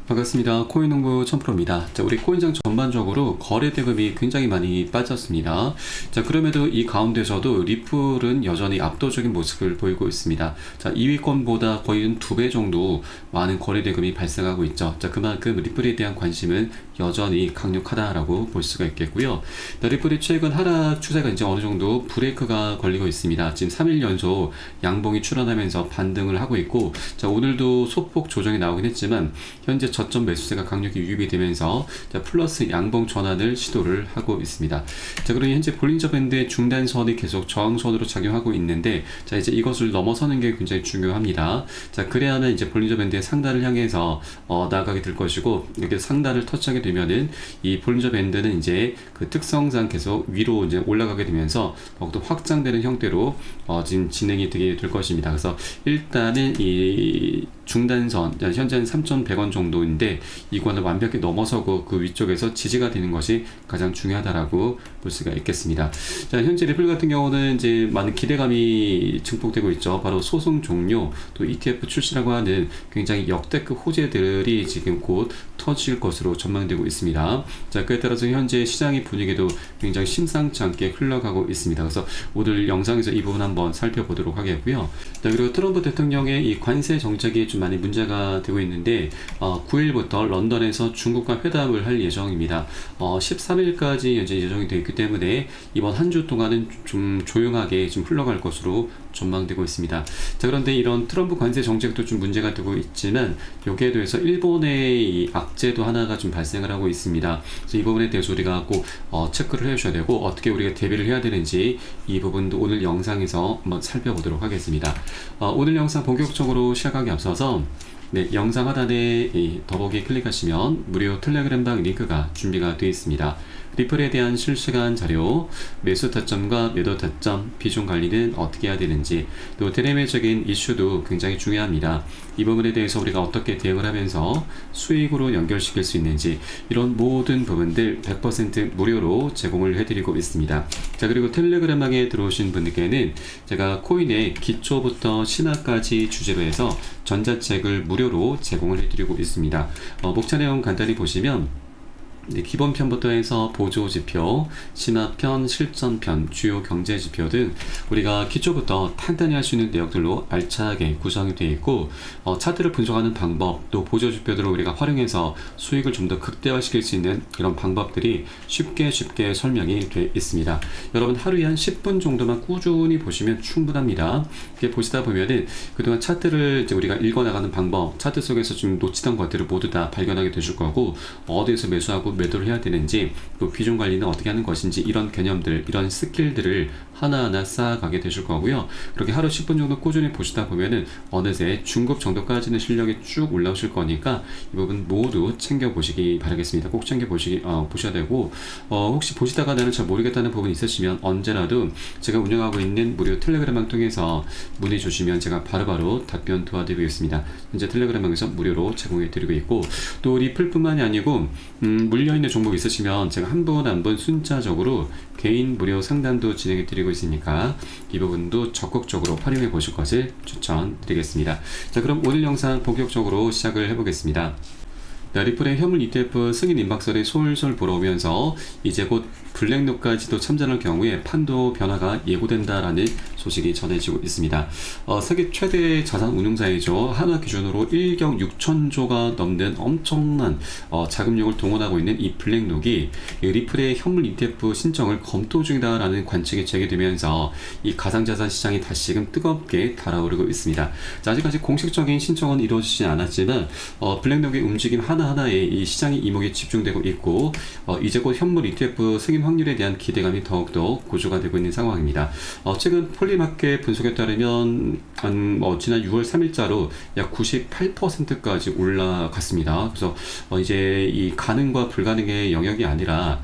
반갑습니다. 코인농부 천프로입니다. 자, 우리 코인장 전반적으로 거래 대금이 굉장히 많이 빠졌습니다. 자, 그럼에도 이 가운데서도 리플은 여전히 압도적인 모습을 보이고 있습니다. 자, 2위권보다 거의 2배 정도 많은 거래 대금이 발생하고 있죠. 자, 그만큼 리플에 대한 관심은 여전히 강력하다라고 볼 수가 있겠고요. 자, 리플의 최근 하락 추세가 이제 어느 정도 브레이크가 걸리고 있습니다. 지금 3일 연속 양봉이 출현하면서 반등을 하고 있고, 자, 오늘도 소폭 조정이 나오긴 했지만 현재 저점 매수세가 강력히 유입이 되면서 자, 플러스 양봉 전환을 시도를 하고 있습니다. 자, 그러니 현재 볼린저 밴드의 중단선이 계속 저항선으로 작용하고 있는데, 자, 이제 이것을 넘어서는 게 굉장히 중요합니다. 자, 그래야만 이제 볼린저 밴드의 상단을 향해서 나아가게 될 것이고, 이렇게 상단을 터치하게 되면은 이 볼린저 밴드는 이제 그 특성상 계속 위로 이제 올라가게 되면서 더욱더 확장되는 형태로 지금 진행이 되게 될 것입니다. 그래서 일단은 이 중단선, 현재는 3,100원 정도인데 이거는 완벽히 넘어서고 그 위쪽에서 지지가 되는 것이 가장 중요하다라고 볼 수가 있겠습니다. 자, 현재 리플 같은 경우는 이제 많은 기대감이 증폭되고 있죠. 바로 소송 종료, 또 ETF 출시라고 하는 굉장히 역대급 호재들이 지금 곧 터질 것으로 전망되고 있습니다. 자, 그에 따라서 현재 시장의 분위기도 굉장히 심상치 않게 흘러가고 있습니다. 그래서 오늘 영상에서 이 부분 한번 살펴보도록 하겠고요. 자, 그리고 트럼프 대통령의 이 관세 정책이 좀 많이 문제가 되고 있는데 9일부터 런던에서 중국과 회담을 할 예정입니다. 13일까지 현재 예정이 되어 있기 때문에 이번 한 주 동안은 좀 조용하게 좀 흘러갈 것으로 전망되고 있습니다. 자, 그런데 이런 트럼프 관세 정책도 좀 문제가 되고 있지만 여기에 대해서 일본의 이 악재도 하나가 좀 발생을 하고 있습니다. 그래서 이 부분에 대해서 우리가 꼭 체크를 해주셔야 되고, 어떻게 우리가 대비를 해야 되는지 이 부분도 오늘 영상에서 한번 살펴보도록 하겠습니다. 오늘 영상 본격적으로 시작하기 앞서서 영상 하단에 더보기 클릭하시면 무료 텔레그램방 링크가 준비가 되어 있습니다. 리플에 대한 실시간 자료, 매수 타점과 매도 타점, 비중 관리는 어떻게 해야 되는지, 또 대내외적인 이슈도 굉장히 중요합니다. 이 부분에 대해서 우리가 어떻게 대응을 하면서 수익으로 연결시킬 수 있는지, 이런 모든 부분들 100% 무료로 제공을 해드리고 있습니다. 자, 그리고 텔레그램방에 들어오신 분들께는 제가 코인의 기초부터 신화까지 주제로 해서 전자책을 무료로 제공을 해드리고 있습니다. 목차 내용 간단히 보시면 기본편부터 해서 보조지표, 신화편, 실전편, 주요 경제지표 등 우리가 기초부터 탄탄히 할 수 있는 내용들로 알차게 구성이 되어 있고, 차트를 분석하는 방법, 또 보조지표들을 우리가 활용해서 수익을 좀 더 극대화시킬 수 있는 이런 방법들이 쉽게 설명이 되어 있습니다. 여러분 하루에 한 10분 정도만 꾸준히 보시면 충분합니다. 이렇게 보시다 보면은 그동안 차트를 이제 우리가 읽어나가는 방법, 차트 속에서 좀 놓치던 것들을 모두 다 발견하게 되실 거고, 어디에서 매수하고 매도를 해야 되는지, 또 비중 관리는 어떻게 하는 것인지, 이런 개념들, 이런 스킬들을 하나하나 쌓아가게 되실 거고요. 그렇게 하루 10분 정도 꾸준히 보시다 보면은 어느새 중급 정도까지는 실력이 쭉 올라오실 거니까 이 부분 모두 챙겨보시기 바라겠습니다. 꼭 보셔야 되고, 혹시 보시다가 나는 잘 모르겠다는 부분이 있으시면 언제라도 제가 운영하고 있는 무료 텔레그램방 통해서 문의 주시면 제가 바로바로 답변 도와드리겠습니다. 현재 텔레그램방에서 무료로 제공해 드리고 있고, 또 리플뿐만이 아니고 물려있는 종목 있으시면 제가 한 분 한 분 순차적으로 개인 무료 상담도 진행해 드리고 있으니까 이 부분도 적극적으로 활용해 보실 것을 추천드리겠습니다. 자, 그럼 오늘 영상 본격적으로 시작을 해보겠습니다. 리플의 현물 ETF 승인 임박설이 솔솔 불어오면서 이제 곧 블랙록까지도 참전할 경우에 판도 변화가 예고된다라는 소식이 전해지고 있습니다. 세계 최대 자산 운용사이죠. 하나 기준으로 1경 6천조가 넘는 엄청난 자금력을 동원하고 있는 이 블랙록이 리플의 현물 ETF 신청을 검토 중이다라는 관측이 제기되면서 이 가상자산 시장이 다시금 뜨겁게 달아오르고 있습니다. 자, 아직까지 공식적인 신청은 이루어지지 않았지만 블랙록의 움직임 하나하나에 이 시장의 이목이 집중되고 있고, 이제 곧 현물 ETF 승인 확률에 대한 기대감이 더욱더 고조가 되고 있는 상황입니다. 최근 폴리마켓 분석에 따르면 지난 6월 3일자로 약 98%까지 올라갔습니다. 그래서 이제 이 가능과 불가능의 영역이 아니라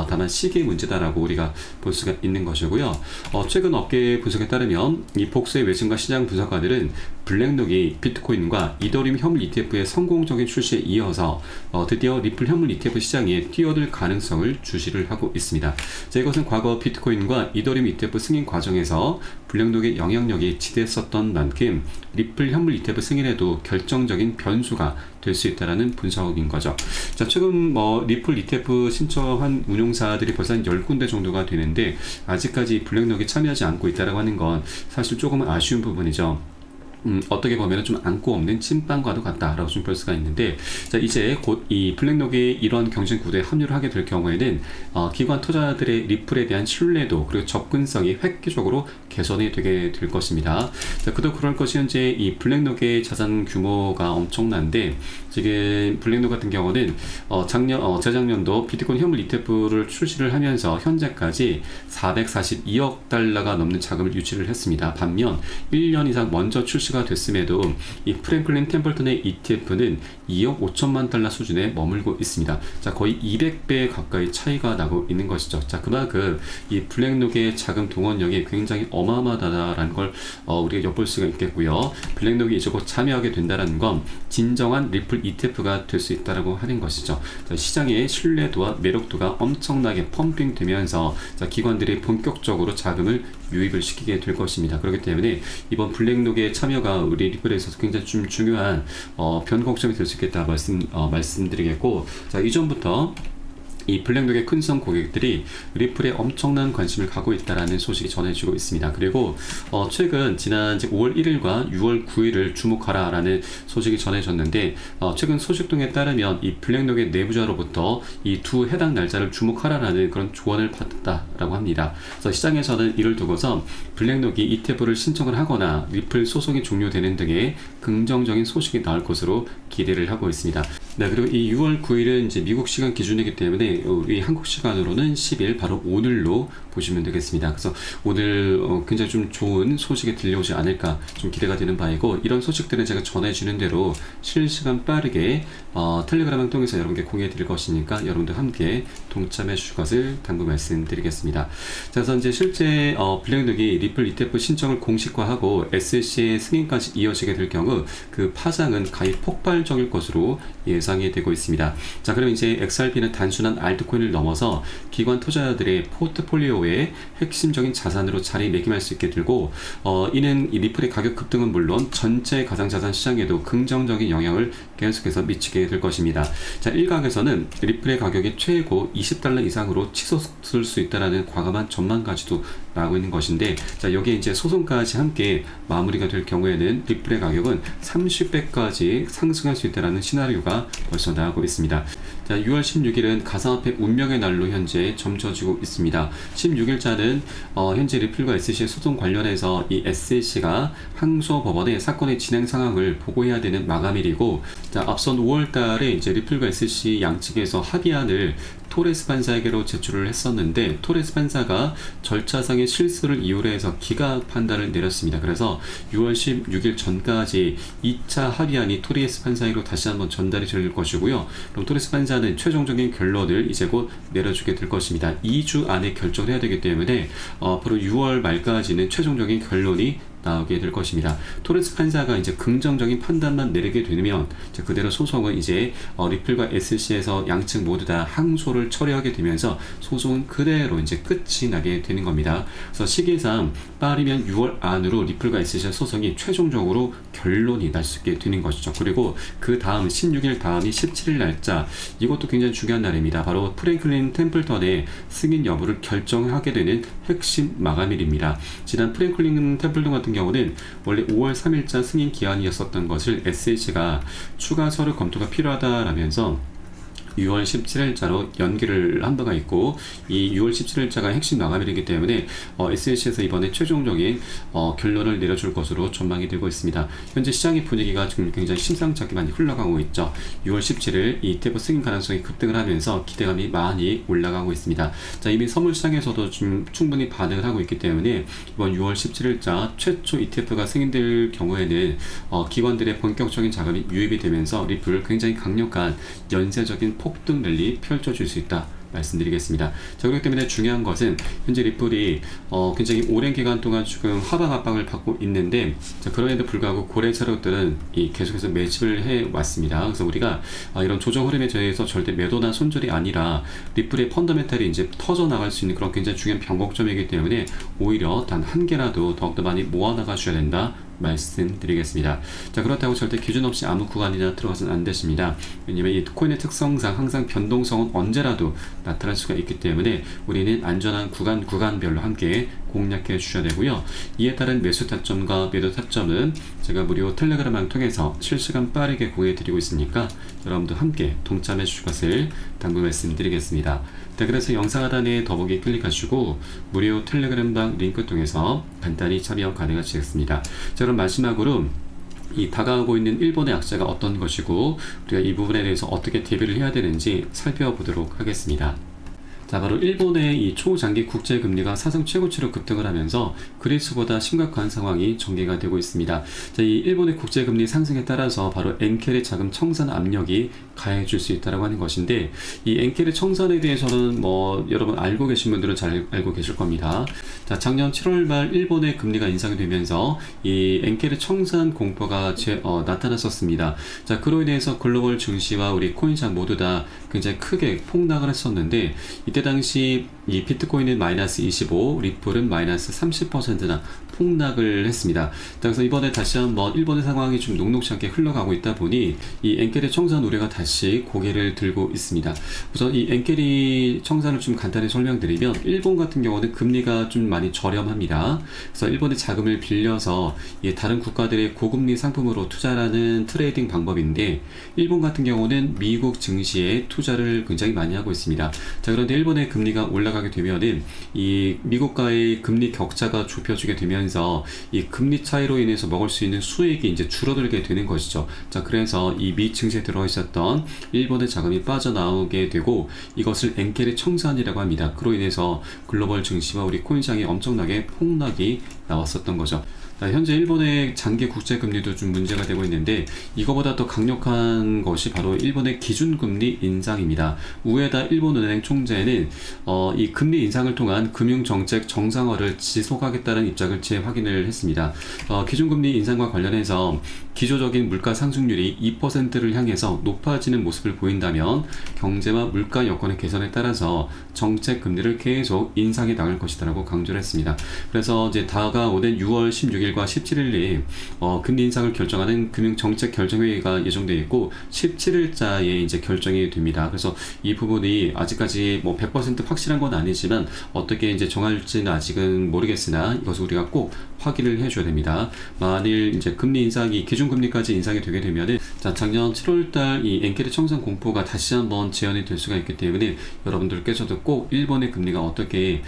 다만 시기의 문제다라고 우리가 볼 수가 있는 것이고요. 최근 업계 분석에 따르면 이 복수의 외증과 시장 분석가들은 블랙록이 비트코인과 이더리움 현물 ETF의 성공적인 출시에 이어서 드디어 리플 현물 ETF 시장에 뛰어들 가능성을 주시를 하고 있습니다. 자, 이것은 과거 비트코인과 이더리움 ETF 승인 과정에서 블랙록의 영향력이 지대했었던 만큼 리플 현물 ETF 승인에도 결정적인 변수가 될 수 있다는 분석인 거죠. 자, 최근 리플 ETF 신청한 운용사들이 벌써 한 10군데 정도가 되는데 아직까지 블랙록에 참여하지 않고 있다고 하는 건 사실 조금은 아쉬운 부분이죠. 어떻게 보면 좀 안고 없는 찐빵과도 같다라고 좀 볼 수가 있는데, 자, 이제 곧 이 블랙록이 이런 경쟁 구도에 합류를 하게 될 경우에는 기관 투자자들의 리플에 대한 신뢰도 그리고 접근성이 획기적으로 개선이 되게 될 것입니다. 자, 그럴 것이 현재 이 블랙록의 자산 규모가 엄청난데, 지금 블랙록 같은 경우는 재작년도 비트코인 현물 ETF를 출시를 하면서 현재까지 442억 달러가 넘는 자금을 유치를 했습니다. 반면 1년 이상 먼저 출시가 됐음에도 이 프랭클린 템플턴의 ETF는 2억 5천만 달러 수준에 머물고 있습니다. 자, 거의 200배 가까이 차이가 나고 있는 것이죠. 자, 그만큼 이 블랙록의 자금 동원력이 굉장히 어마어마하다라는 걸 우리가 엿볼 수가 있겠고요. 블랙록이 이제 곧 참여하게 된다는 건 진정한 리플 ETF가 될 수 있다라고 하는 것이죠. 자, 시장의 신뢰도와 매력도가 엄청나게 펌핑되면서 기관들이 본격적으로 자금을 유입을 시키게 될 것입니다. 그렇기 때문에 이번 블랙록의 참여가 우리 리플에 있어서 굉장히 좀 중요한 변곡점이 될 수 있겠다 말씀드리겠고, 자, 이전부터 이 블랙록의 큰성 고객들이 리플에 엄청난 관심을 갖고 있다라는 소식이 전해지고 있습니다. 그리고 최근 지난 5월 1일과 6월 9일을 주목하라라는 소식이 전해졌는데, 최근 소식 등에 따르면 이 블랙록의 내부자로부터 이 두 해당 날짜를 주목하라라는 그런 조언을 받았다라고 합니다. 그래서 시장에서는 이를 두고서 블랙록이 ETF를 신청을 하거나 리플 소송이 종료되는 등의 긍정적인 소식이 나올 것으로 기대를 하고 있습니다. 네, 그리고 이 6월 9일은 이제 미국 시간 기준이기 때문에 우리 한국 시간으로는 10일 바로 오늘로 보시면 되겠습니다. 그래서 오늘 굉장히 좀 좋은 소식이 들려오지 않을까 좀 기대가 되는 바이고, 이런 소식들은 제가 전해주는 대로 실시간 빠르게 텔레그램을 통해서 여러분께 공유해 드릴 것이니까 여러분들 함께 동참해 주실 것을 당부 말씀드리겠습니다. 자, 그래서 이제 실제 블랙록이 리플 ETF 신청을 공식화하고 SEC의 승인까지 이어지게 될 경우 그 파장은 가히 폭발적일 것으로 예상이 되고 있습니다. 자, 그럼 이제 XRP는 단순한 알트코인을 넘어서 기관 투자자들의 포트폴리오의 핵심적인 자산으로 자리매김할 수 있게 되고, 이는 이 리플의 가격 급등은 물론 전체 가상자산 시장에도 긍정적인 영향을 계속해서 미치게 될 것입니다. 자, 일각에서는 리플의 가격이 최고 20달러 이상으로 치솟을 수 있다는 과감한 전망까지도 나오고 있는 것인데, 자, 여기에 이제 소송까지 함께 마무리가 될 경우에는 리플의 가격은 30배까지 상승할 수 있다는 시나리오가 벌써 나오고 있습니다. 자, 6월 16일은 가상화폐 운명의 날로 현재 점쳐지고 있습니다. 16일자는 현재 리플과 SEC의 소송 관련해서 이 SEC가 항소법원의 사건의 진행 상황을 보고해야 되는 마감일이고, 자, 앞선 5월달에 이제 리플과 SEC 양측에서 합의안을 토레스 판사에게로 제출을 했었는데, 토레스 판사가 절차상의 실수를 이유로 해서 기각 판단을 내렸습니다. 그래서 6월 16일 전까지 2차 합의안이 토레스 판사에게로 다시 한번 전달이 될 것이고요. 그럼 토레스 판사는 최종적인 결론을 이제 곧 내려주게 될 것입니다. 2주 안에 결정을 해야 되기 때문에 앞으로 6월 말까지는 최종적인 결론이 나오게 될 것입니다. 토레스 판사가 이제 긍정적인 판단만 내리게 되면 이제 그대로 소송은 이제 리플과 SEC에서 양측 모두 다 항소를 처리하게 되면서 소송은 그대로 이제 끝이 나게 되는 겁니다. 그래서 시기상 빠르면 6월 안으로 리플과 SEC 소송이 최종적으로 결론이 날 수 있게 되는 것이죠. 그리고 그 다음 16일 다음이 17일 날짜, 이것도 굉장히 중요한 날입니다. 바로 프랭클린 템플턴의 승인 여부를 결정하게 되는 핵심 마감일입니다. 지난 프랭클린 템플턴 같은 경우는 원래 5월 3일자 승인 기한이었었던 것을 SEC가 추가 서류 검토가 필요하다라면서 6월 17일자로 연기를 한 바가 있고, 이 6월 17일자가 핵심 마감일이기 때문에 SEC에서 이번에 최종적인 결론을 내려줄 것으로 전망이 되고 있습니다. 현재 시장의 분위기가 지금 굉장히 심상치 않게 많이 흘러가고 있죠. 6월 17일 이 ETF 승인 가능성이 급등을 하면서 기대감이 많이 올라가고 있습니다. 자, 이미 선물 시장에서도 좀 충분히 반응을 하고 있기 때문에 이번 6월 17일자 최초 ETF가 승인될 경우에는 기관들의 본격적인 자금이 유입이 되면서 리플 굉장히 강력한 연쇄적인 폭등 랠리 펼쳐질 수 있다 말씀드리겠습니다. 자, 그렇기 때문에 중요한 것은 현재 리플이 굉장히 오랜 기간 동안 지금 하방 압박을 받고 있는데, 자, 그럼에도 불구하고 고래 차력들은 계속해서 매집을 해 왔습니다. 그래서 우리가 이런 조정 흐름에 대해서 절대 매도나 손절이 아니라 리플의 펀더멘탈이 이제 터져 나갈 수 있는 그런 굉장히 중요한 변곡점이기 때문에 오히려 단 한 개라도 더욱더 많이 모아 나가셔야 된다 말씀드리겠습니다. 자, 그렇다고 절대 기준 없이 아무 구간이나 들어가서는 안 되십니다. 왜냐면 이 코인의 특성상 항상 변동성은 언제라도 나타날 수가 있기 때문에 우리는 안전한 구간별로 함께 공략해 주셔야 되고요. 이에 따른 매수 타점과 매도 타점은 제가 무료 텔레그램을 통해서 실시간 빠르게 공유해 드리고 있으니까 여러분도 함께 동참해 주실 것을 당부 말씀드리겠습니다. 네, 그래서 영상 하단에 더보기 클릭하시고 무료 텔레그램방 링크 통해서 간단히 참여 가능하시겠습니다. 자, 그럼 마지막으로 이 다가오고 있는 일본의 악재가 어떤 것이고 우리가 이 부분에 대해서 어떻게 대비를 해야 되는지 살펴보도록 하겠습니다. 자, 바로 일본의 이 초장기 국제금리가 사상 최고치로 급등을 하면서 그리스보다 심각한 상황이 전개가 되고 있습니다. 자, 이 일본의 국제금리 상승에 따라서 바로 엔켈의 자금 청산 압력이 가해질 수 있다고 하는 것인데, 이 엔켈의 청산에 대해서는 여러분 알고 계신 분들은 잘 알고 계실 겁니다. 자, 작년 7월 말 일본의 금리가 인상이 되면서 이 엔켈의 청산 공포가 나타났었습니다. 자, 그로 인해서 글로벌 증시와 우리 코인시장 모두 다 굉장히 크게 폭락을 했었는데, 이때 당시 이 비트코인은 마이너스 25, 리플은 마이너스 30%나 폭락을 했습니다. 그래서 이번에 다시 한번 일본의 상황이 좀 녹록지 않게 흘러가고 있다 보니 이 엔켈의 청산 우려가 다시 고개를 들고 있습니다. 우선 이 엔켈이 청산을 좀 간단히 설명드리면, 일본 같은 경우는 금리가 좀 많이 저렴합니다. 그래서 일본의 자금을 빌려서 다른 국가들의 고금리 상품으로 투자하는 트레이딩 방법인데, 일본 같은 경우는 미국 증시에 투자를 굉장히 많이 하고 있습니다. 자, 그런데 일본의 금리가 올라가게 되면은 이 미국과의 금리 격차가 좁혀지게 되면서 이 금리 차이로 인해서 먹을 수 있는 수익이 이제 줄어들게 되는 것이죠. 자, 그래서 이 미 증시에 들어 있었던 일본의 자금이 빠져나오게 되고 이것을 엔켈의 청산이라고 합니다. 그로 인해서 글로벌 증시와 우리 코인시장이 엄청나게 폭락이 나왔었던 거죠. 현재 일본의 장기 국제금리도 좀 문제가 되고 있는데, 이거보다 더 강력한 것이 바로 일본의 기준금리 인상입니다. 우에다 일본은행 총재는 이 금리 인상을 통한 금융정책 정상화를 지속하겠다는 입장을 재확인을 했습니다. 기준금리 인상과 관련해서 기조적인 물가 상승률이 2%를 향해서 높아지는 모습을 보인다면 경제와 물가 여건의 개선에 따라서 정책 금리를 계속 인상해 나갈 것이다라고 강조를 했습니다. 그래서 이제 다가오는 6월 16일과 17일에 금리 인상을 결정하는 금융정책결정회의가 예정되어 있고 17일자에 이제 결정이 됩니다. 그래서 이 부분이 아직까지 100% 확실한 건 아니지만 어떻게 이제 정할지는 아직은 모르겠으나 이것을 우리가 꼭 확인을 해줘야 됩니다. 만일 이제 금리 인상이 기준금리까지 인상이 되게 되면은, 자, 작년 7월달 이 엔켈의 청산 공포가 다시 한번 재현이 될 수가 있기 때문에 여러분들께서도 꼭 일본의 금리가 어떻게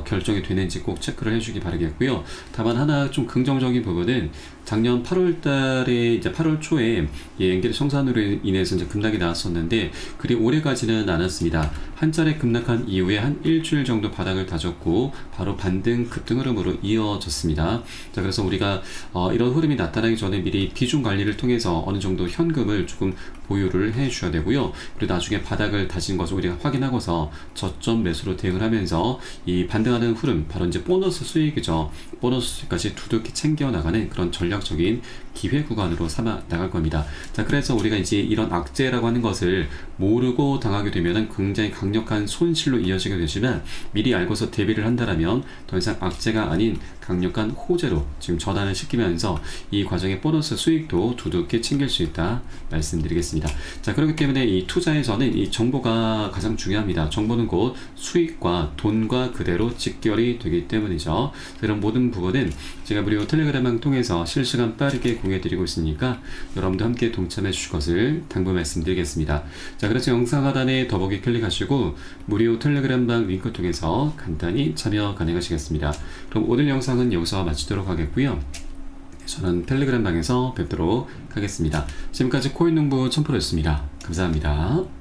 결정이 되는지 꼭 체크를 해주기 바라겠고요. 다만 하나 좀 긍정적인 부분은 작년 8월 달에 이제 8월 초에 이 엔켈의 청산으로 인해서 이제 급락이 나왔었는데 그리 오래 가지는 않았습니다. 한 차례 급락한 이후에 한 일주일 정도 바닥을 다졌고 바로 반등 급등 흐름으로 이어졌습니다. 자, 그래서 우리가 이런 흐름이 나타나기 전에 미리 비중 관리를 통해서 어느 정도 현금을 조금 보유를 해 주셔야 되고요. 그리고 나중에 바닥을 다진 것을 우리가 확인하고서 저점 매수로 대응을 하면서 이 반등하는 흐름, 바로 이제 보너스 수익이죠. 보너스 수익까지 두둑히 챙겨 나가는 그런 전략적인 기회 구간으로 삼아 나갈 겁니다. 자, 그래서 우리가 이제 이런 악재라고 하는 것을 모르고 당하게 되면은 굉장히 강력한 손실로 이어지게 되지만, 미리 알고서 대비를 한다라면 더 이상 악재가 아닌 강력한 호재로 지금 전환을 시키면서 이 과정의 보너스 수익도 두둑히 챙길 수 있다 말씀드리겠습니다. 자, 그렇기 때문에 이 투자에서는 이 정보가 가장 중요합니다. 정보는 곧 수익과 돈과 그대로 직결이 되기 때문이죠. 이런 모든 부분은 제가 무료 텔레그램을 통해서 실시간 빠르게 공유해드리고 있으니까 여러분도 함께 동참해 주실 것을 당부 말씀드리겠습니다. 자, 그래서 영상 하단에 더보기 클릭하시고 무료 텔레그램방 링크 통해서 간단히 참여 가능하시겠습니다. 그럼 오늘 영상은 여기서 마치도록 하겠고요. 저는 텔레그램방에서 뵙도록 하겠습니다. 지금까지 코인농부 첨프로였습니다. 감사합니다.